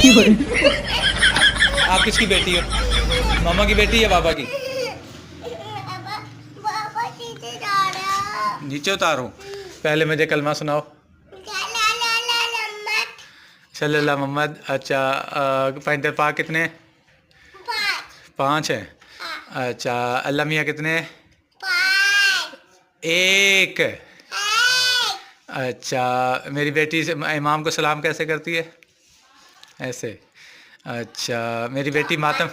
आप किसकी बेटी हो? मामा की बेटी या बाबा की? नीचे उतारो। पहले मुझे कलमा सुनाओ। सल्लल्लाहु मोहम्मद। अच्छा, पैंतरे पाक कितने? 5 है। अच्छा, अल्लाह मियाँ कितने? 1। अच्छा, मेरी बेटी से इमाम को सलाम कैसे करती है? ऐसे। अच्छा, मेरी बेटी मातम